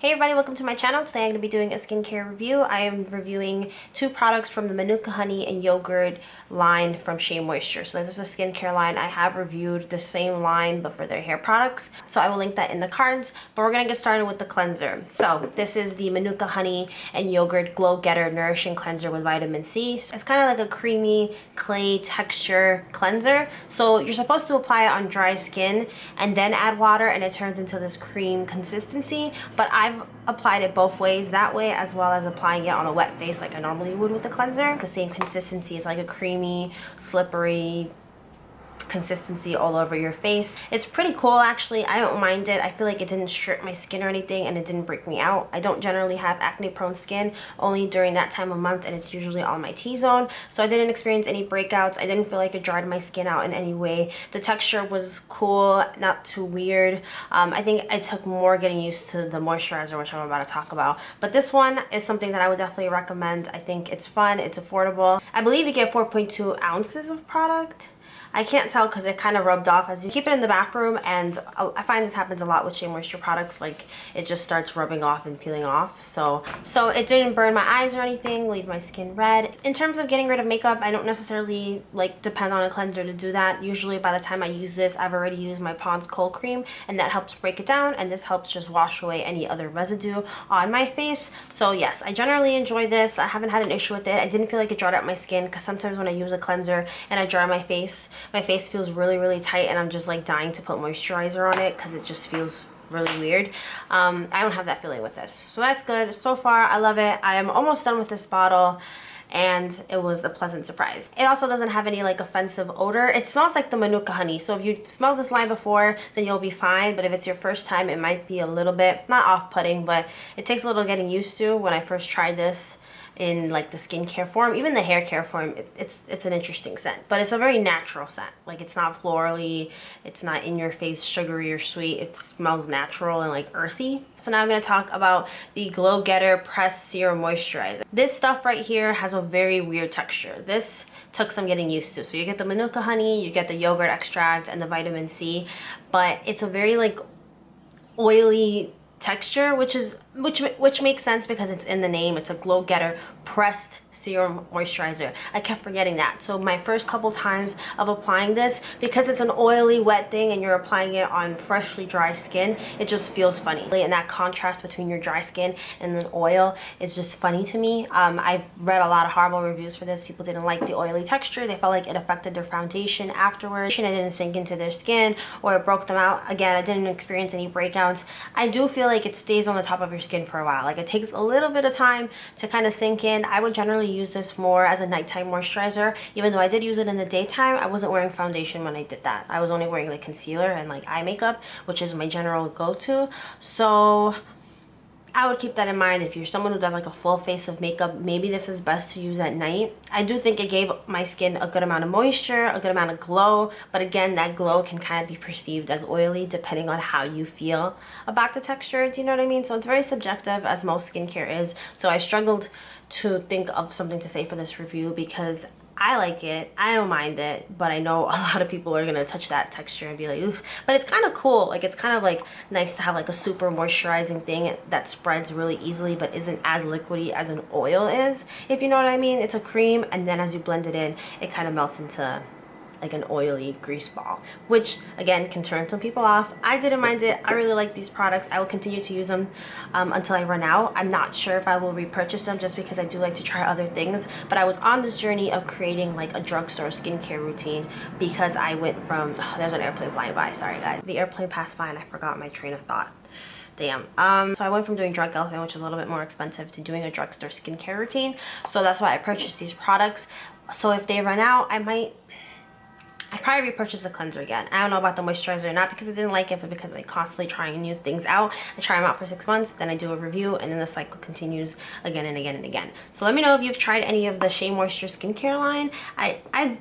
Hey everybody, welcome to my channel. Today I'm going to be doing a skincare review. I am reviewing two products from the MANUKA Honey and Yogurt line from Shea Moisture. So this is a skincare line. I have reviewed the same line but for their hair products. So I will link that in the cards. But we're going to get started with the cleanser. So this is the MANUKA Honey and Yogurt Glow Getter Nourishing Cleanser with Vitamin C. So it's kind of like a creamy clay texture cleanser. So you're supposed to apply it on dry skin and then add water and it turns into this cream consistency. But I've applied it both ways, that way as well as applying it on a wet face like I normally would with the cleanser. The same consistency is like a creamy, slippery consistency all over your face. It's pretty cool actually. I don't mind it. I feel like it didn't strip my skin or anything and it didn't break me out. I don't generally have acne prone skin, only during that time of month, and it's usually on my T-zone, so I didn't experience any breakouts. I didn't feel like it dried my skin out in any way. The texture was cool, not too weird. I think it took more getting used to the moisturizer, which I'm about to talk about, but this one is something that I would definitely recommend. I think it's fun, it's affordable. I believe you get 4.2 ounces of product. I can't tell because it kind of rubbed off as you keep it in the bathroom, and I find this happens a lot with Shea Moisture products, like it just starts rubbing off and peeling off. So it didn't burn my eyes or anything, leave my skin red. In terms of getting rid of makeup, I don't necessarily like depend on a cleanser to do that. Usually by the time I use this, I've already used my Pond's Cold Cream and that helps break it down, and this helps just wash away any other residue on my face. So yes, I generally enjoy this. I haven't had an issue with it. I didn't feel like it dried out my skin, because sometimes when I use a cleanser and I dry my face feels really tight and I'm just like dying to put moisturizer on it because it just feels really weird. I don't have that feeling with this, so that's good. So far I love it. I am almost done with this bottle and it was a pleasant surprise. It also doesn't have any like offensive odor. It smells like the MANUKA Honey, so if you've smelled this line before then you'll be fine, but if it's your first time it might be a little bit, not off-putting, but it takes a little getting used to. When I first tried this in like the skincare form, even the hair care form, it's an interesting scent, but it's a very natural scent. Like it's not florally, it's not in your face sugary or sweet. It smells natural and like earthy. So now I'm going to talk about the Glow Getter Pressed Serum Moisturizer. This stuff right here has a very weird texture. This took some getting used to. So you get the MANUKA Honey, you get the yogurt extract and the vitamin C, but it's a very like oily texture, which makes sense because it's in the name. It's a Glow Getter Pressed Serum Moisturizer. I kept forgetting that. So my first couple times of applying this, because it's an oily wet thing and you're applying it on freshly dry skin, it just feels funny, and that contrast between your dry skin and the oil is just funny to me. I've read a lot of horrible reviews for this. People didn't like the oily texture. They felt like it affected their foundation afterwards and it didn't sink into their skin, or it broke them out. Again, I didn't experience any breakouts. I do feel like it stays on the top of your skin for a while. Like it takes a little bit of time to kind of sink in. I would generally use this more as a nighttime moisturizer. Even though I did use it in the daytime, I wasn't wearing foundation when I did that. I was only wearing like concealer and like eye makeup, which is my general go-to. So I would keep that in mind. If you're someone who does like a full face of makeup, maybe this is best to use at night. I do think it gave my skin a good amount of moisture, a good amount of glow, but again, that glow can kind of be perceived as oily depending on how you feel about the texture. Do you know what I mean? So it's very subjective, as most skincare is. So I struggled to think of something to say for this review because I like it, I don't mind it, but I know a lot of people are gonna touch that texture and be like, oof. But it's kind of cool. Like it's kind of like nice to have like a super moisturizing thing that spreads really easily but isn't as liquidy as an oil is, if you know what I mean. It's a cream, and then as you blend it in, it kind of melts into like an oily grease ball, which again can turn some people off. I didn't mind it. I really like these products. I will continue to use them until I run out. I'm not sure if I will repurchase them, just because I do like to try other things, but I was on this journey of creating like a drugstore skincare routine because I went from there's an airplane flying by, sorry guys, the airplane passed by and I forgot my train of thought. Damn. So I went from doing Drug Elephant, which is a little bit more expensive, to doing a drugstore skincare routine. So that's why I purchased these products. So if they run out, I'd probably repurchase the cleanser again. I don't know about the moisturizer, not because I didn't like it, but because I'm constantly trying new things out. I try them out for 6 months, then I do a review, and then the cycle continues again and again and again. So let me know if you've tried any of the Shea Moisture skincare line. I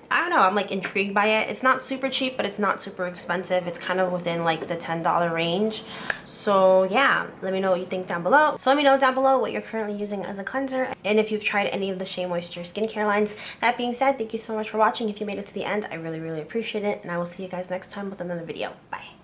don't know, I'm like intrigued by it. It's not super cheap, but it's not super expensive. It's kind of within like the $10 range. So yeah, let me know what you think down below. So let me know down below what you're currently using as a cleanser, and if you've tried any of the Shea Moisture skincare lines. That being said, thank you so much for watching. If you made it to the end, I really appreciate it, and I will see you guys next time with another video. Bye.